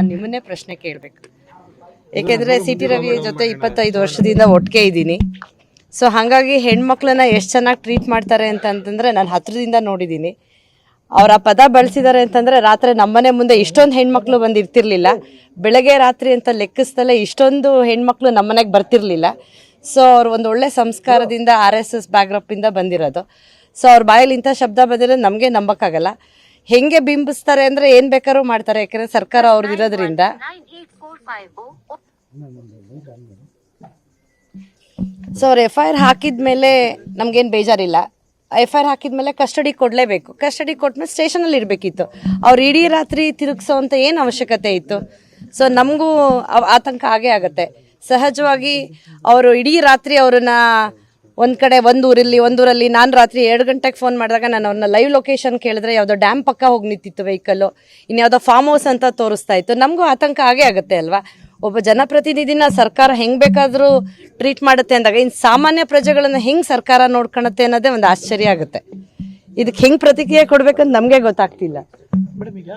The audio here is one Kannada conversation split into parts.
ನಾನು ನಿಮ್ಮನ್ನೇ ಪ್ರಶ್ನೆ ಕೇಳಬೇಕು. ಏಕೆಂದರೆ ಸಿ ಟಿ ರವಿ ಜೊತೆ 25 ವರ್ಷದಿಂದ ಒಟ್ಟಿಗೆ ಇದ್ದೀನಿ. ಸೊ ಹಾಗಾಗಿ ಹೆಣ್ಮಕ್ಳನ್ನ ಎಷ್ಟು ಚೆನ್ನಾಗಿ ಟ್ರೀಟ್ ಮಾಡ್ತಾರೆ ಅಂತಂದರೆ ನಾನು ಹತ್ರದಿಂದ ನೋಡಿದ್ದೀನಿ. ಅವ್ರು ಆ ಪದ ಬಳಸಿದ್ದಾರೆ ಅಂತಂದರೆ ರಾತ್ರಿ ನಮ್ಮನೆ ಮುಂದೆ ಇಷ್ಟೊಂದು ಹೆಣ್ಮಕ್ಳು ಬಂದಿರ್ತಿರ್ಲಿಲ್ಲ. ಬೆಳಗ್ಗೆ ರಾತ್ರಿ ಅಂತ ಲೆಕ್ಕಿಸ್ತಲೇ ಇಷ್ಟೊಂದು ಹೆಣ್ಮಕ್ಳು ನಮ್ಮನೆಗೆ ಬರ್ತಿರ್ಲಿಲ್ಲ. ಸೊ ಅವ್ರು ಒಂದು ಒಳ್ಳೆ ಸಂಸ್ಕಾರದಿಂದ RSS ಬ್ಯಾಕ್ಗ್ರೌಂಡಿಂದ ಬಂದಿರೋದು. ಸೊ ಅವ್ರ ಬಾಯಲ್ಲಿ ಇಂಥ ಶಬ್ದ ಬಂದಿರೋದು ನಮಗೆ ನಂಬಕ್ಕಾಗಲ್ಲ. ಹೆಂಗೆ ಬಿಂಬಿಸ್ತಾರೆ ಅಂದರೆ ಏನು ಬೇಕಾದ್ರೂ ಮಾಡ್ತಾರೆ, ಯಾಕಂದರೆ ಸರ್ಕಾರ ಅವ್ರದ್ದು ಇರೋದ್ರಿಂದ. ಸೊ ಅವ್ರು FIR ಹಾಕಿದ ಮೇಲೆ ನಮಗೇನು ಬೇಜಾರಿಲ್ಲ. FIR ಹಾಕಿದ ಮೇಲೆ ಕಸ್ಟಡಿ ಕೊಡಲೇಬೇಕು. ಕಸ್ಟಡಿ ಕೊಟ್ಮೇಲೆ ಸ್ಟೇಷನಲ್ಲಿ ಇರಬೇಕಿತ್ತು. ಅವ್ರು ಇಡೀ ರಾತ್ರಿ ತಿರುಗಿಸೋವಂಥ ಏನು ಅವಶ್ಯಕತೆ ಇತ್ತು? ಸೊ ನಮಗೂ ಆತಂಕ ಆಗೇ ಆಗುತ್ತೆ. ಸಹಜವಾಗಿ ಅವರು ಇಡೀ ರಾತ್ರಿ ಅವ್ರನ್ನ ಒಂದೂರಲ್ಲಿ ನಾನು ರಾತ್ರಿ 2 ಗಂಟೆಗೆ ಫೋನ್ ಮಾಡಿದಾಗ ನಾನು ಅವ್ರನ್ನ ಲೈವ್ ಲೊಕೇಶನ್ ಕೇಳಿದ್ರೆ ಯಾವುದೋ ಡ್ಯಾಮ್ ಪಕ್ಕ ಹೋಗಿ ನಿಂತಿತ್ತು ವೆಹಿಕಲ್ಲು, ಇನ್ಯಾವುದೋ ಫಾರ್ಮ್ ಹೌಸ್ ಅಂತ ತೋರಿಸ್ತಾ ಇತ್ತು. ನಮಗೂ ಆತಂಕ ಆಗೇ ಆಗುತ್ತೆ ಅಲ್ವಾ? ಒಬ್ಬ ಜನಪ್ರತಿನಿಧಿನ ಸರ್ಕಾರ ಹೆಂಗೆ ಬೇಕಾದರೂ ಟ್ರೀಟ್ ಮಾಡುತ್ತೆ ಅಂದಾಗ ಇನ್ನು ಸಾಮಾನ್ಯ ಪ್ರಜೆಗಳನ್ನು ಹೆಂಗೆ ಸರ್ಕಾರ ನೋಡ್ಕೊಳುತ್ತೆ ಅನ್ನೋದೇ ಒಂದು ಆಶ್ಚರ್ಯ ಆಗುತ್ತೆ. ಇದಕ್ಕೆ ಹೆಂಗೆ ಪ್ರತಿಕ್ರಿಯೆ ಕೊಡಬೇಕಂತ ನಮಗೆ ಗೊತ್ತಾಗ್ತಿಲ್ಲ. ಮೇಡಮ್, ಈಗ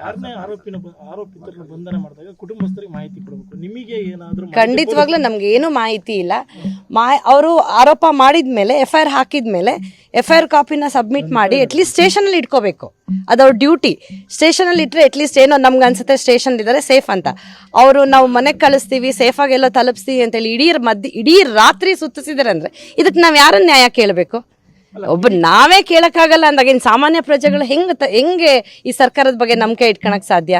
ಯಾರನ್ನೇ ಆರೋಪಿತರನ್ನ ಬಂಧನ ಮಾಡಿದಾಗ ಕುಟುಂಬಸ್ಥರಿಗೆ ಮಾಹಿತಿ ಕೊಡಬೇಕು. ನಿಮಗೆ ಏನಾದರೂ ಖಂಡಿತವಾಗ್ಲೂ ನಮ್ಗೆ ಏನು ಮಾಹಿತಿ ಇಲ್ಲ. ಅವರು ಆರೋಪ ಮಾಡಿದ ಮೇಲೆ FIR ಹಾಕಿದ ಮೇಲೆ FIR ಕಾಪಿನ ಸಬ್ಮಿಟ್ ಮಾಡಿ ಅಟ್ಲೀಸ್ಟ್ ಸ್ಟೇಷನಲ್ಲಿ ಇಟ್ಕೋಬೇಕು. ಅದವ್ರ ಡ್ಯೂಟಿ. ಸ್ಟೇಷನಲ್ಲಿ ಇಟ್ಟರೆ ಅಟ್ಲೀಸ್ಟ್ ಏನೋ ನಮ್ಗೆ ಅನ್ಸುತ್ತೆ ಸ್ಟೇಷನ್ ಇದ್ದಾರೆ ಸೇಫ್ ಅಂತ. ಅವರು ನಾವು ಮನೆಗೆ ಕಳಿಸ್ತೀವಿ, ಸೇಫಾಗಿ ಎಲ್ಲೋ ತಲುಪಿಸ್ತೀವಿ ಅಂತೇಳಿ ಇಡೀ ರಾತ್ರಿ ಸುತ್ತಿಸಿದಾರೆ ಅಂದರೆ ಇದಕ್ಕೆ ನಾವು ಯಾರನ್ನ ನ್ಯಾಯ ಕೇಳಬೇಕು? ನಾವೇ ಕೇಳಕ್ಕಾಗಲ್ಲ ಅಂದಾಗ ಇನ್ನು ಸಾಮಾನ್ಯ ಪ್ರಜೆಗಳು ಹೆಂಗೆ ಈ ಸರ್ಕಾರದ ಬಗ್ಗೆ ನಂಬಿಕೆ ಇಟ್ಕೊಳಕ್ ಸಾಧ್ಯ?